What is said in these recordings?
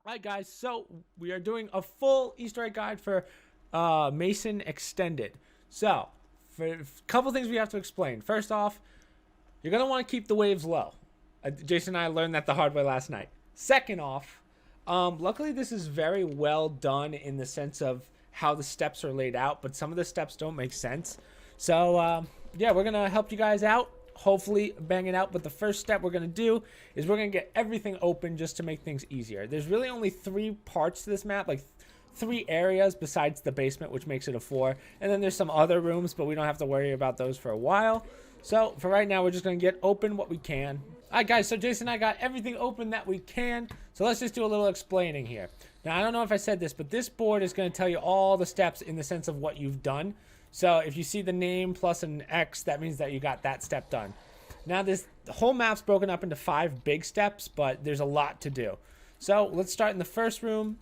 All right, guys, so we are doing a full Easter egg guide for Mason Extended. So, for a couple things we have to explain. First off, you're going to want to keep the waves low. Jason and I learned that the hard way last night. Second off, luckily this is very well done in the sense of how the steps are laid out, but some of the steps don't make sense. So, yeah, we're going to help you guys out. Hopefully bang it out, but the first step we're going to do is we're going to get everything open just to make things easier. There's really only 3 parts to this map, like 3 areas besides the basement, which makes it a 4, and then there's some other rooms, but we don't have to worry about those for a while. So for right now, we're just going to get open what we can. All right, guys, so Jason and I got everything open that we can, so let's just do a little explaining here. Now, I don't know if I said this, but this board is going to tell you all the steps in the sense of what you've done. So if you see the name plus an X, that means that you got that step done. Now the whole map's broken up into 5 big steps, but there's a lot to do. So let's start in the first room.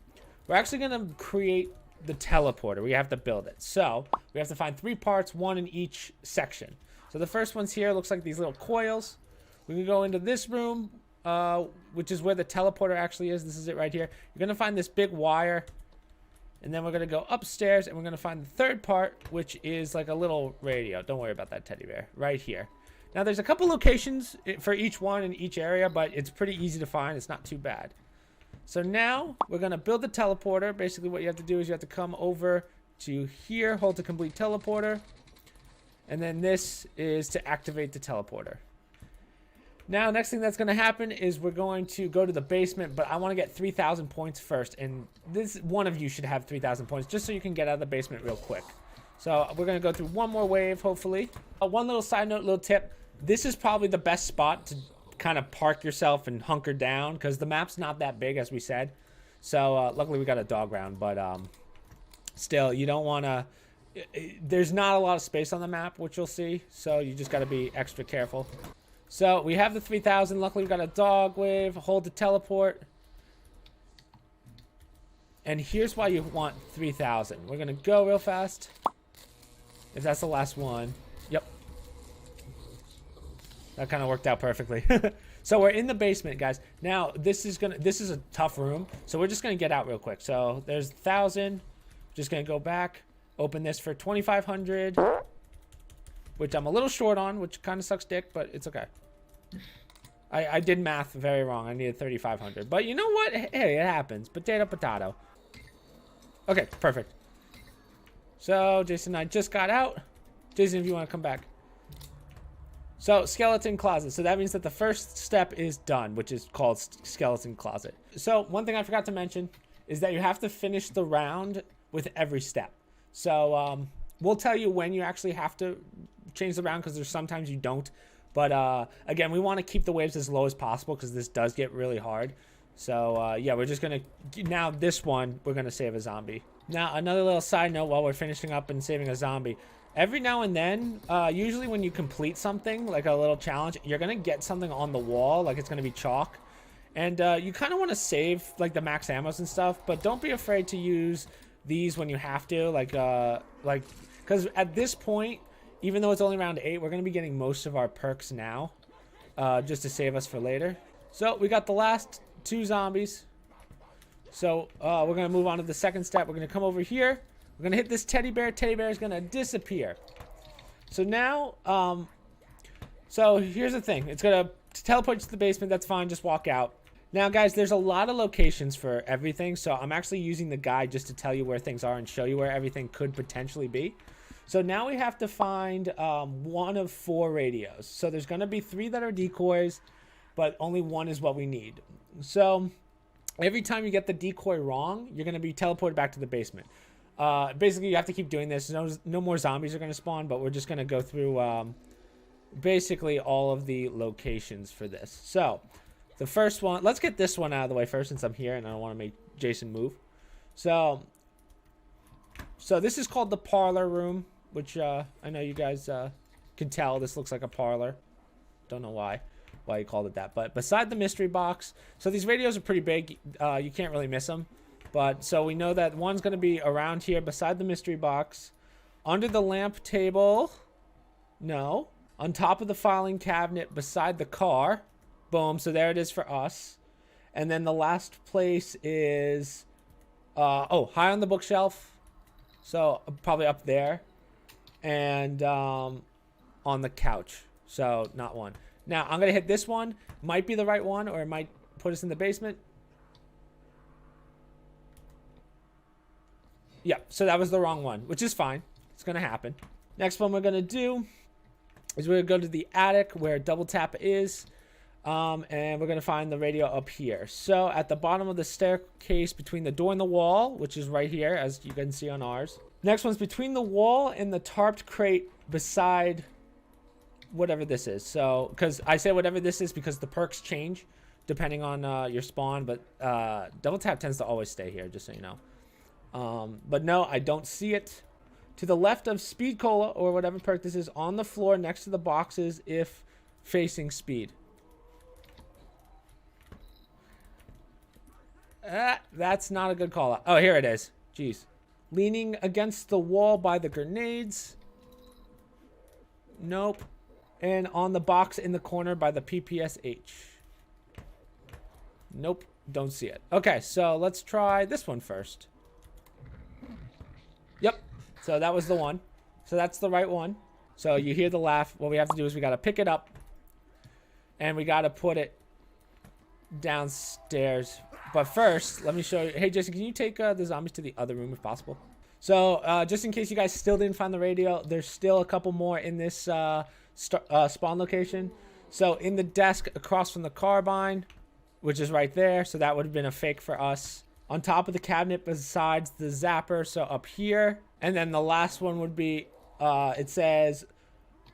We're actually going to create the teleporter. We have to build it. So we have to find 3 parts, 1 in each section. So the first one's here. Looks like these little coils. We can go into this room, which is where the teleporter actually is. This is it right here. You're going to find this big wire. And then we're going to go upstairs and we're going to find the third part, which is like a little radio. Don't worry about that teddy bear. Right here. Now, there's a couple locations for each one in each area, but it's pretty easy to find. It's not too bad. So now we're going to build the teleporter. Basically, what you have to do is you have to come over to here, hold to complete teleporter. And then this is to activate the teleporter. Now, next thing that's going to happen is we're going to go to the basement, but I want to get 3,000 points first. And this one of you should have 3,000 points just so you can get out of the basement real quick. So we're going to go through one more wave, hopefully. One little side note, little tip. This is probably the best spot to kind of park yourself and hunker down because the map's not that big, as we said. So luckily we got a dog round, but still, you don't want to... There's not a lot of space on the map, which you'll see. So you just got to be extra careful. So we have the 3,000. Luckily, we got a dog wave. Hold to teleport. And here's why you want 3,000. We're going to go real fast. If that's the last one. Yep. That kind of worked out perfectly. So we're in the basement, guys. Now, this is a tough room. So we're just going to get out real quick. So there's 1,000. Just going to go back. Open this for 2,500. Which I'm a little short on, which kind of sucks dick, but it's okay. I did math very wrong. I needed 3,500. But you know what? Hey, it happens. Potato, potato. Okay, perfect. So, Jason and I just got out. Jason, if you want to come back. So, skeleton closet. So, that means that the first step is done, which is called skeleton closet. So, one thing I forgot to mention is that you have to finish the round with every step. So, we'll tell you when you actually have to change the round because there's sometimes you don't. But again, we want to keep the waves as low as possible because this does get really hard. So yeah, we're just going to... Now this one, we're going to save a zombie. Now, another little side note while we're finishing up and saving a zombie. Every now and then, usually when you complete something, like a little challenge, you're going to get something on the wall, like it's going to be chalk. And you kind of want to save like the max ammos and stuff, but don't be afraid to use these when you have to. Because at this point, even though it's only round 8, we're going to be getting most of our perks now, just to save us for later. So we got the last 2 zombies. So we're going to move on to the second step. We're going to come over here. We're going to hit this teddy bear. Teddy bear is going to disappear. So now, so here's the thing. It's going to teleport you to the basement. That's fine. Just walk out. Now, guys, there's a lot of locations for everything. So I'm actually using the guide just to tell you where things are and show you where everything could potentially be. So now we have to find 1 of 4 radios. So there's going to be 3 that are decoys, but only 1 is what we need. So every time you get the decoy wrong, you're going to be teleported back to the basement. Basically, you have to keep doing this. No more zombies are going to spawn, but we're just going to go through basically all of the locations for this. So the first one, let's get this one out of the way first since I'm here and I don't want to make Jason move. So this is called the parlor room. Which I know you guys can tell this looks like a parlor. Don't know why you called it that. But beside the mystery box, so these radios are pretty big. You can't really miss them. But so we know that one's going to be around here beside the mystery box. Under the lamp table. No. On top of the filing cabinet beside the car. Boom. So there it is for us. And then the last place is, high on the bookshelf. So probably up there. And on the couch. So not one. Now I'm going to hit this one. Might be the right one, or it might put us in the basement. Yep, so that was the wrong one, which is fine. It's going to happen. Next one we're going to do is we're going to go to the attic where double tap is. And we're going to find the radio up here. So at the bottom of the staircase between the door and the wall, which is right here, as you can see on ours. Next one's between the wall and the tarped crate beside whatever this is. So, because I say whatever this is because the perks change depending on your spawn. But double tap tends to always stay here, just so you know. But no, I don't see it. To the left of Speed Cola, or whatever perk this is, on the floor next to the boxes if facing speed. That's not a good call out. Oh, here it is. Jeez. Leaning against the wall by the grenades. Nope. And on the box in the corner by the PPSH. Nope. Don't see it. Okay, so let's try this one first. Yep. So that was the one. So that's the right one. So you hear the laugh. What we have to do is we got to pick it up. And we got to put it downstairs. But first, let me show you. Hey, Jason, can you take the zombies to the other room if possible? So just in case you guys still didn't find the radio, there's still a couple more in this spawn location. So in the desk across from the carbine, which is right there. So that would have been a fake for us. On top of the cabinet besides the zapper, so up here. And then the last one would be, it says,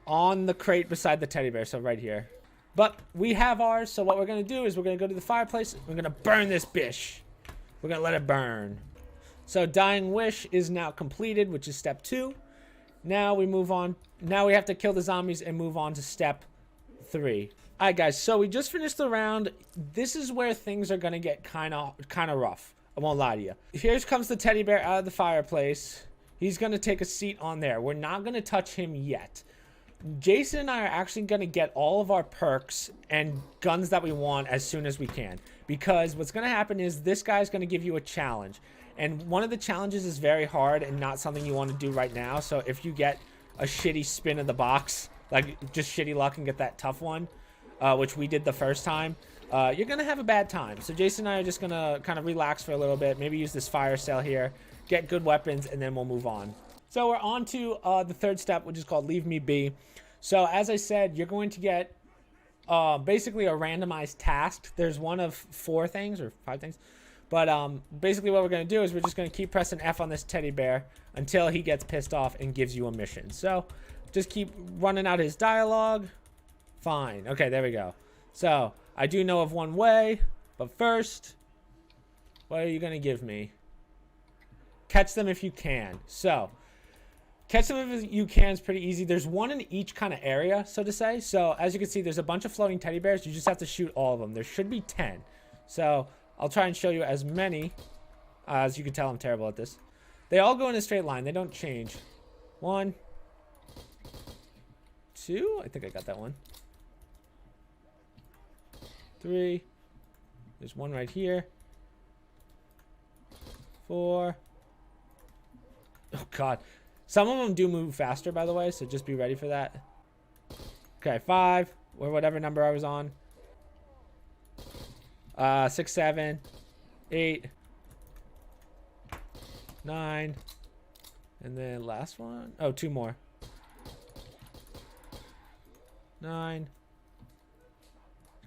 on the crate beside the teddy bear, so right here. But we have ours, so what we're going to do is we're going to go to the fireplace. We're going to burn this bish. We're going to let it burn. So Dying Wish is now completed, which is step 2. Now we move on. Now we have to kill the zombies and move on to step 3. All right, guys, so we just finished the round. This is where things are going to get kind of rough. I won't lie to you. Here comes the teddy bear out of the fireplace. He's going to take a seat on there. We're not going to touch him yet. Jason and I are actually going to get all of our perks and guns that we want as soon as we can. Because what's going to happen is this guy's going to give you a challenge. And one of the challenges is very hard and not something you want to do right now. So if you get a shitty spin of the box, like just shitty luck and get that tough one, which we did the first time, you're going to have a bad time. So Jason and I are just going to kind of relax for a little bit. Maybe use this fire cell here, get good weapons, and then we'll move on. So we're on to the third step, which is called Leave Me Be. So as I said, you're going to get basically a randomized task. There's one of 4 things or 5 things. But basically what we're going to do is we're just going to keep pressing F on this teddy bear until he gets pissed off and gives you a mission. So just keep running out his dialogue. Fine. Okay, there we go. So I do know of one way, but first, what are you going to give me? Catch them if you can. So catch them if you can is pretty easy. There's one in each kind of area, so to say. So as you can see, there's a bunch of floating teddy bears. You just have to shoot all of them. There should be 10. So I'll try and show you as many. As you can tell, I'm terrible at this. They all go in a straight line. They don't change. 1, 2. I think I got that one. 3. There's one right here. 4. Oh, God. Some of them do move faster, by the way, so just be ready for that. Okay, 5, or whatever number I was on. 6, 7, 8, 9, and then last one. Oh, 2 more. 9.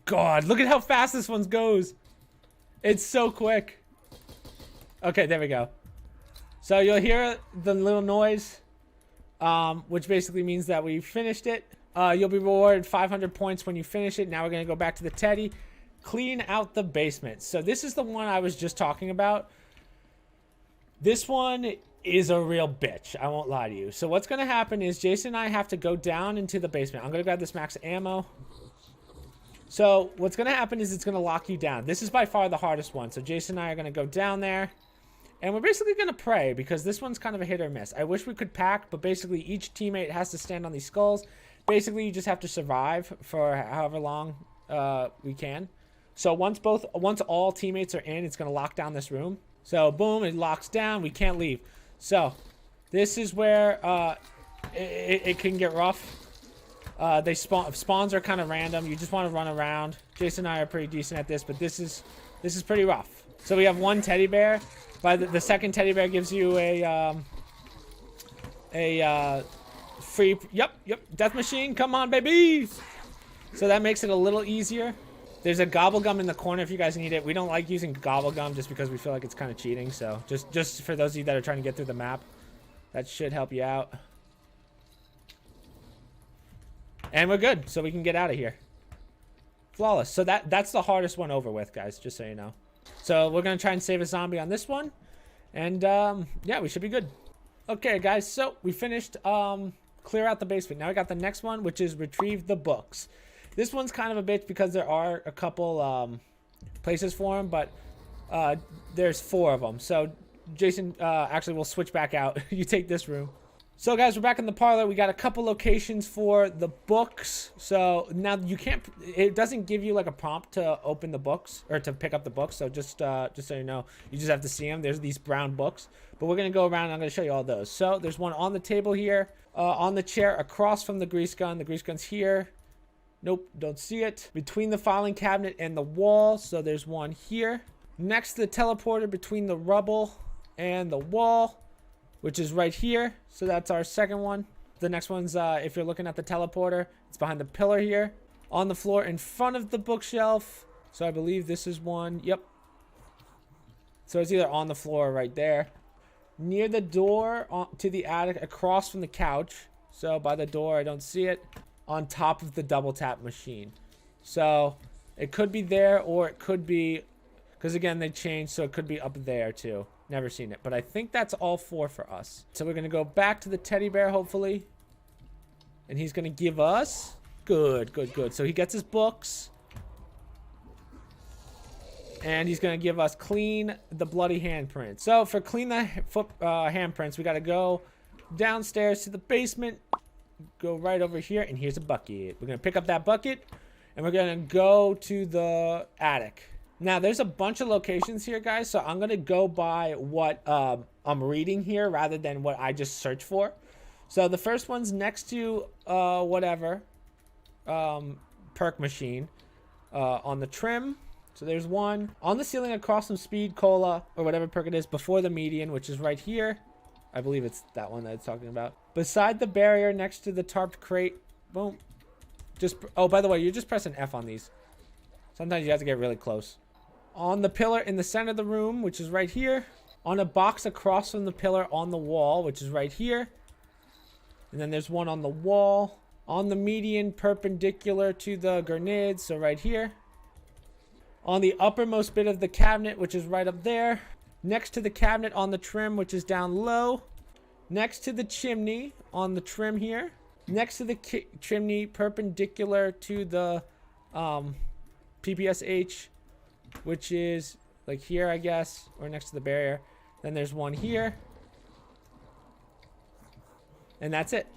God, look at how fast this one goes. It's so quick. Okay, there we go. So you'll hear the little noise, which basically means that we finished it. You'll be rewarded 500 points when you finish it. Now we're going to go back to the teddy. Clean out the basement. So this is the one I was just talking about. This one is a real bitch. I won't lie to you. So what's going to happen is Jason and I have to go down into the basement. I'm going to grab this max ammo. So what's going to happen is it's going to lock you down. This is by far the hardest one. So Jason and I are going to go down there. And we're basically going to pray because this one's kind of a hit or miss. I wish we could pack, but basically each teammate has to stand on these skulls. Basically, you just have to survive for however long we can. So once all teammates are in, it's going to lock down this room. So boom, it locks down. We can't leave. So this is where it can get rough. Spawns are kind of random. You just want to run around. Jason and I are pretty decent at this, but this is pretty rough. So we have one teddy bear. By the second teddy bear gives you a free. Yep, death machine. Come on, baby. So that makes it a little easier. There's a gobble gum in the corner if you guys need it. We don't like using gobble gum just because we feel like it's kind of cheating. So just for those of you that are trying to get through the map, that should help you out. And we're good, so we can get out of here. Flawless. So that's the hardest one over with, guys, just so you know. So we're going to try and save a zombie on this one. And, yeah, we should be good. Okay, guys, so we finished clear out the basement. Now we got the next one, which is retrieve the books. This one's kind of a bitch because there are a couple places for them, but there's 4 of them. So Jason, actually, we'll switch back out. You take this room. So guys, we're back in the parlor. We got a couple locations for the books. So now you can't, it doesn't give you like a prompt to open the books or to pick up the books. So just so you know, you just have to see them. There's these brown books, but we're going to go around and I'm going to show you all those. So there's one on the table here, on the chair across from the grease gun. The grease gun's here. Nope, don't see it. Between the filing cabinet and the wall. So there's one here. Next to the teleporter between the rubble and the wall, which is right here. So that's our second one. The next one's, if you're looking at the teleporter, it's behind the pillar here. On the floor in front of the bookshelf. So I believe this is one. Yep. So it's either on the floor or right there. Near the door to the attic across from the couch. So by the door, I don't see it. On top of the double tap machine. So it could be there or it could be, because again, they changed. So it could be up there too. Never seen it, but I think that's all 4 for us. So we're going to go back to the teddy bear, hopefully. And he's going to give us... Good. So he gets his books. And he's going to give us clean the bloody handprints. So for clean the handprints, we got to go downstairs to the basement. Go right over here, and here's a bucket. We're going to pick up that bucket, and we're going to go to the attic. Now, there's a bunch of locations here, guys, so I'm going to go by what I'm reading here rather than what I just searched for. So the first one's next to perk machine on the trim. So there's one. On the ceiling across from speed cola or whatever perk it is before the median, which is right here. I believe it's that one that it's talking about. Beside the barrier next to the tarped crate. Boom. Oh, by the way, you're just pressing F on these. Sometimes you have to get really close. On the pillar in the center of the room, which is right here. On a box across from the pillar on the wall, which is right here. And then there's one on the wall. On the median perpendicular to the grenades, so right here. On the uppermost bit of the cabinet, which is right up there. Next to the cabinet on the trim, which is down low. Next to the chimney on the trim here. Next to the chimney perpendicular to the PPSH, which is like here, I guess, or next to the barrier. Then there's one here. And that's it.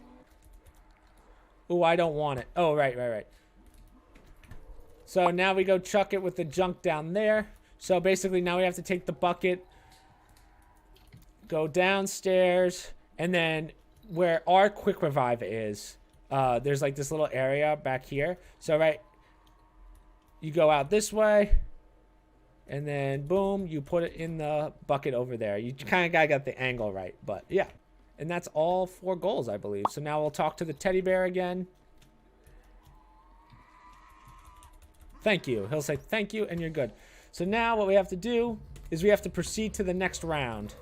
Oh, I don't want it. Oh, right. So now we go chuck it with the junk down there. So basically now we have to take the bucket, go downstairs, and then where our quick revive is, there's like this little area back here. So you go out this way, and then boom, you put it in the bucket over there. You kind of gotta get the angle right, but yeah. And that's all 4 goals, I believe. So now we'll talk to the teddy bear again. Thank you. He'll say thank you, and you're good. So now what we have to do is we have to proceed to the next round.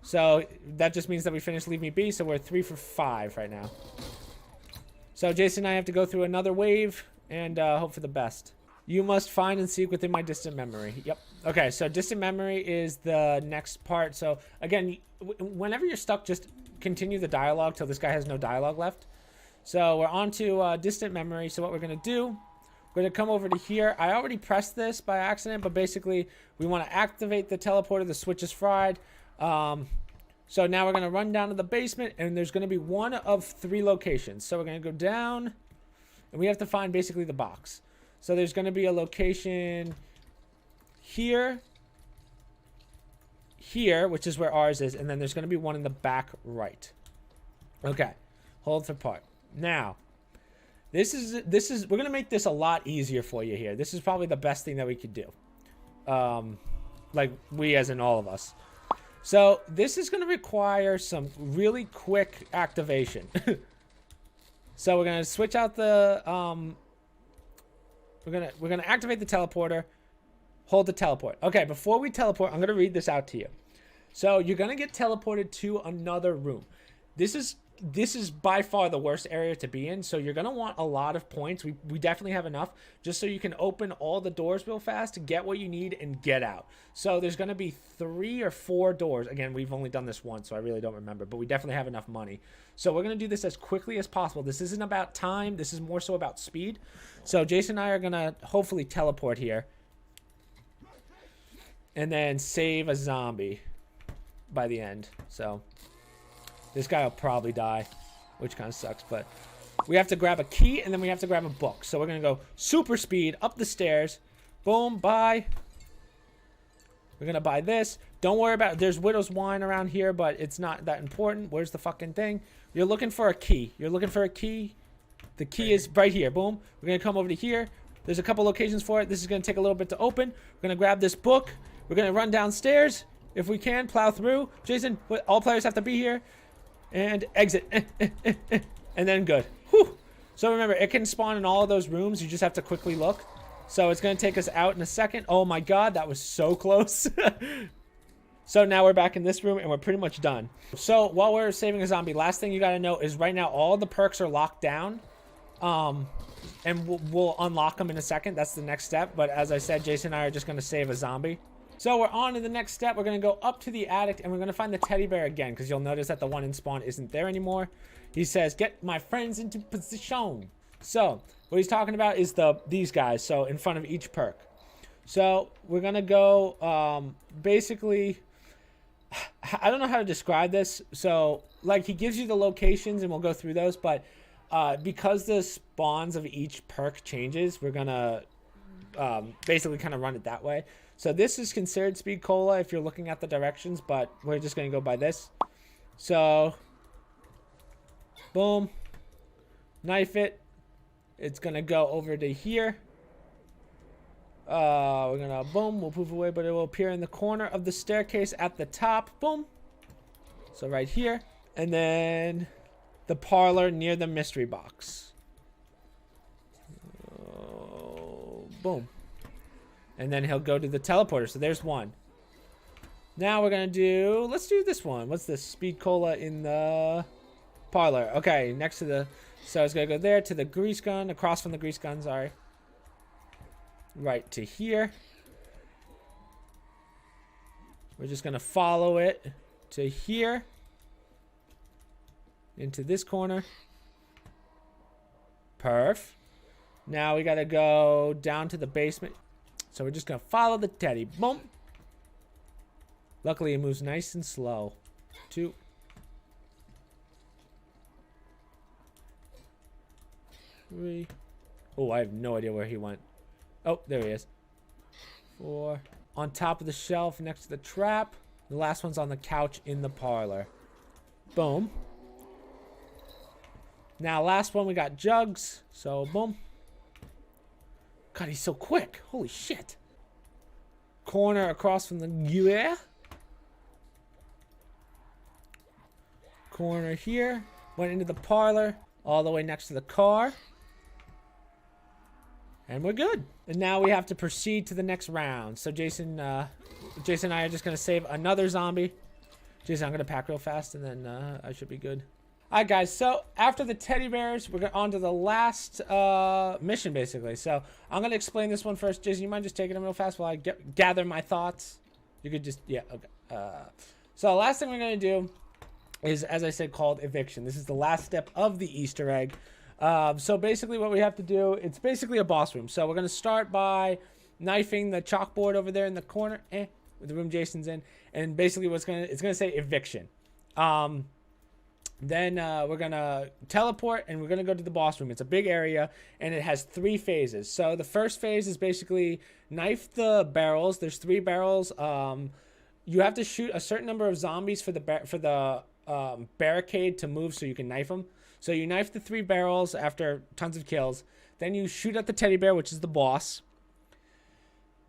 So that just means that we finished Leave Me Be, so we're 3 for 5 right now. So Jason and I have to go through another wave and hope for the best. You must find and seek within my distant memory. Yep. Okay, so distant memory is the next part. So again, whenever you're stuck, just continue the dialogue till this guy has no dialogue left. So we're on to distant memory. So what we're going to do, we're going to come over to here. I already pressed this by accident, but basically we want to activate the teleporter. The switch is fried. So now we're going to run down to the basement, and there's going to be one of 3 locations. So we're going to go down, and we have to find basically the box. So there's going to be a location here, here, which is where ours is, and then there's going to be one in the back right. Okay, hold for part. Now, this is we're going to make this a lot easier for you here. This is probably the best thing that we could do. Like we as in all of us. So this is going to require some really quick activation. So we're going to switch out the we're going to activate the teleporter. Hold the teleport. Okay, before we teleport, I'm going to read this out to you. So you're going to get teleported to another room. This is by far the worst area to be in, so you're going to want a lot of points. We definitely have enough just so you can open all the doors real fast to get what you need and get out. So there's going to be 3 or 4 doors. Again, we've only done this once, so I really don't remember, but we definitely have enough money. So we're going to do this as quickly as possible. This isn't about time. This is more so about speed. So Jason and I are going to hopefully teleport here and then save a zombie by the end. So this guy will probably die, which kind of sucks, but we have to grab a key and then we have to grab a book. So we're going to go super speed up the stairs. Boom, buy. We're going to buy this. Don't worry about it. There's widow's wine around here, but it's not that important. Where's the fucking thing? You're looking for a key. You're looking for a key. The key is right here. Boom. We're going to come over to here. There's a couple locations for it. This is going to take a little bit to open. We're going to grab this book. We're going to run downstairs. If we can, plow through. Jason, all players have to be here. And exit. And then good. Whew. So remember, it can spawn in all of those rooms. You just have to quickly look. So it's going to take us out in a second. Oh my god, that was so close. So now we're back in this room and we're pretty much done. So while we're saving a zombie, last thing you got to know is right now all the perks are locked down. And we'll unlock them in a second. That's the next step. But as I said, Jason and I are just going to save a zombie. So we're on to the next step. We're going to go up to the attic and we're going to find the teddy bear again, because you'll notice that the one in spawn isn't there anymore. He says, get my friends into position. So what he's talking about is these guys. So in front of each perk. So we're going to go basically, I don't know how to describe this. So like he gives you the locations and we'll go through those. But because the spawns of each perk changes, we're going to basically kind of run it that way. So this is considered speed cola if you're looking at the directions, but we're just going to go by this. So, boom, knife it. It's going to go over to here. We're going to, boom, we'll poof away, but it will appear in the corner of the staircase at the top. Boom. So right here. And then the parlor near the mystery box. Boom. And then he'll go to the teleporter. So there's one. Now we're going to do... Let's do this one. What's this? Speed cola in the parlor. Okay, next to the... So it's going to go there to the grease gun. Across from the grease gun, sorry. Right to here. We're just going to follow it to here. Into this corner. Perf. Now we got to go down to the basement. So we're just going to follow the teddy. Boom. Luckily, it moves nice and slow. 2. 3. Oh, I have no idea where he went. Oh, there he is. 4. On top of the shelf next to the trap. The last one's on the couch in the parlor. Boom. Now, last one, we got jugs. So, boom. God, he's so quick. Holy shit. Corner across from the... Yeah. Corner here. Went into the parlor. All the way next to the car. And we're good. And now we have to proceed to the next round. So Jason and I are just going to save another zombie. Jason, I'm going to pack real fast and then I should be good. Alright guys, so after the teddy bears, we're on to the last mission basically. So I'm going to explain this one first. Jason, you mind just taking them real fast while I gather my thoughts? You could just, yeah, okay. So the last thing we're going to do is, as I said, called eviction. This is the last step of the Easter egg. So basically what we have to do, it's basically a boss room. So we're going to start by knifing the chalkboard over there in the corner, with the room Jason's in. And basically it's going to say eviction. Then we're going to teleport and we're going to go to the boss room. It's a big area and it has 3 phases. So the first phase is basically knife the barrels. There's 3 barrels. You have to shoot a certain number of zombies for the barricade to move so you can knife them. So you knife the 3 barrels after tons of kills. Then you shoot at the teddy bear, which is the boss.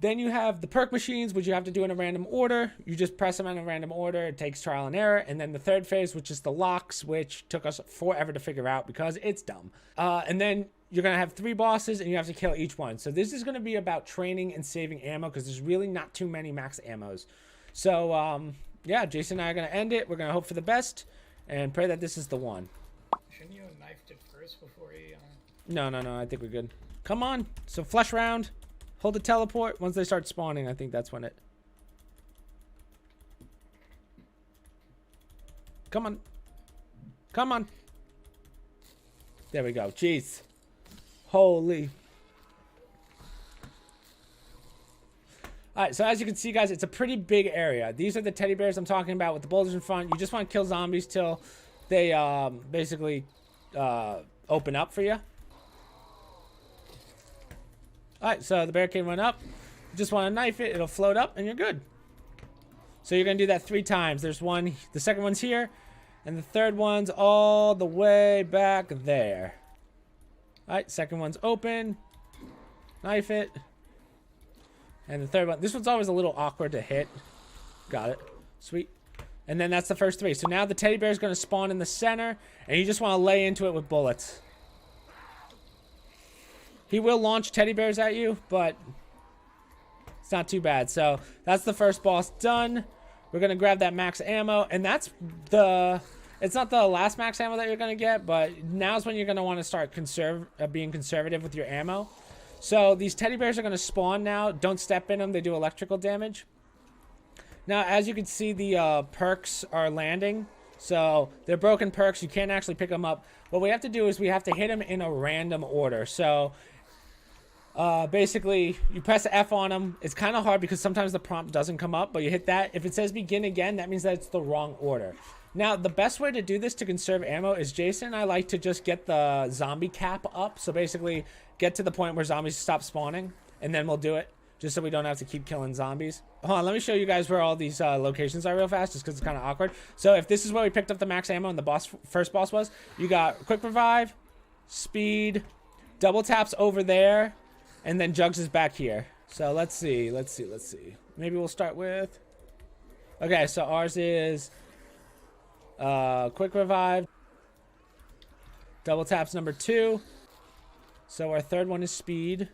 Then you have the perk machines, which you have to do in a random order. You just press them in a random order. It takes trial and error. And then the third phase, which is the locks, which took us forever to figure out because it's dumb. And then you're going to have 3 bosses, and you have to kill each one. So this is going to be about training and saving ammo because there's really not too many max ammos. So, yeah, Jason and I are going to end it. We're going to hope for the best and pray that this is the one. Shouldn't you have knifed it first before you... No, I think we're good. Come on. So flush round. Hold the teleport. Once they start spawning, I think that's when it... Come on. Come on. There we go. Jeez. Holy. Alright, so as you can see, guys, it's a pretty big area. These are the teddy bears I'm talking about with the boulders in front. You just want to kill zombies till they basically open up for you. Alright, so the barricade went up. You just want to knife it. It'll float up, and you're good. So you're going to do that 3 times. There's one. The second one's here. And the third one's all the way back there. Alright, second one's open. Knife it. And the third one. This one's always a little awkward to hit. Got it. Sweet. And then that's the first 3. So now the teddy bear is going to spawn in the center. And you just want to lay into it with bullets. He will launch teddy bears at you, but it's not too bad. So that's the first boss done. We're going to grab that max ammo. And that's the... It's not the last max ammo that you're going to get, but now's when you're going to want to start being conservative with your ammo. So these teddy bears are going to spawn now. Don't step in them. They do electrical damage. Now, as you can see, the perks are landing. So they're broken perks. You can't actually pick them up. What we have to do is we have to hit them in a random order. So basically, you press F on them. It's kind of hard because sometimes the prompt doesn't come up, but you hit that. If it says begin again, that means that it's the wrong order. Now, the best way to do this to conserve ammo is Jason and I like to just get the zombie cap up. So basically, get to the point where zombies stop spawning, and then we'll do it. Just so we don't have to keep killing zombies. Hold on, let me show you guys where all these locations are real fast, just because it's kind of awkward. So if this is where we picked up the max ammo and the first boss was, you got quick revive, speed, double taps over there, and then Jugs is back here. So let's see. Maybe we'll start with... Okay, so ours is quick revive, double taps number 2. So our third one is speed.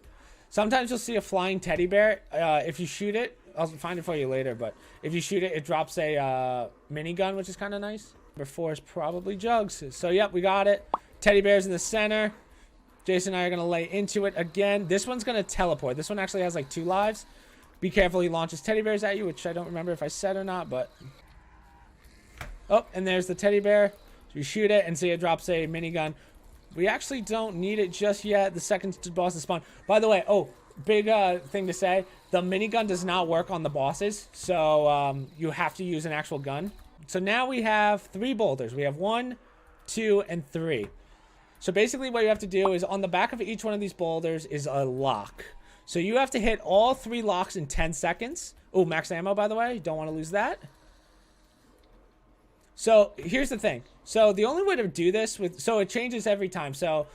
Sometimes you'll see a flying teddy bear. If you shoot it, I'll find it for you later, but if you shoot it, it drops a minigun, which is kind of nice. Number 4 is probably Jugs. So, yep, we got it. Teddy bear's in the center. Jason and I are going to lay into it again. This one's going to teleport. This one actually has like 2 lives. Be careful, he launches teddy bears at you, which I don't remember if I said or not, but... Oh, and there's the teddy bear. So you shoot it and see it drops a minigun. We actually don't need it just yet. The second boss is spawn. By the way, big thing to say. The minigun does not work on the bosses. So you have to use an actual gun. So now we have 3 boulders. We have 1, 2, and 3. So basically what you have to do is on the back of each one of these boulders is a lock. So you have to hit all 3 locks in 10 seconds. Oh, max ammo, by the way. Don't want to lose that. So here's the thing. So the only way to do this so it changes every time. So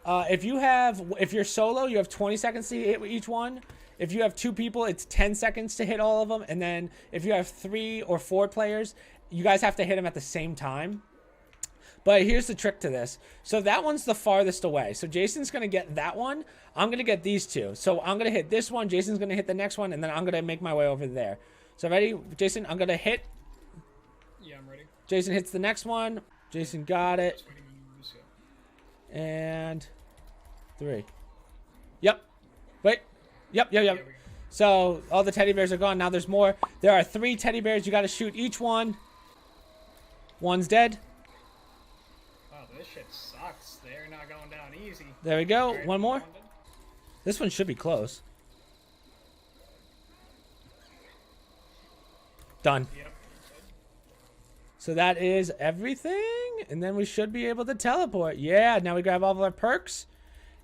if you're solo, you have 20 seconds to hit each one. If you have 2 people, it's 10 seconds to hit all of them. And then if you have 3 or 4 players, you guys have to hit them at the same time. But here's the trick to this. So that one's the farthest away. So Jason's going to get that one. I'm going to get these 2. So I'm going to hit this one. Jason's going to hit the next one. And then I'm going to make my way over there. So ready? Jason, I'm going to hit. Yeah, I'm ready. Jason hits the next one. Jason got it. And 3. Yep. Wait. Yep. So all the teddy bears are gone. Now there's more. There are 3 teddy bears. You got to shoot each one. One's dead. Wow, this shit sucks. They're not going down easy. There we go. One more. This one should be close. Done. Yep. So that is everything. and then we should be able to teleport. Yeah, now we grab all of our perks.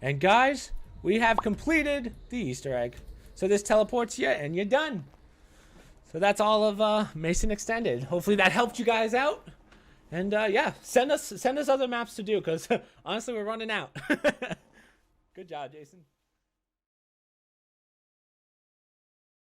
And guys, we have completed the Easter egg. So this teleports you, and you're done. So that's all of Mason Extended. Hopefully that helped you guys out. And yeah, send us other maps to do, because honestly, we're running out. Good job, Jason.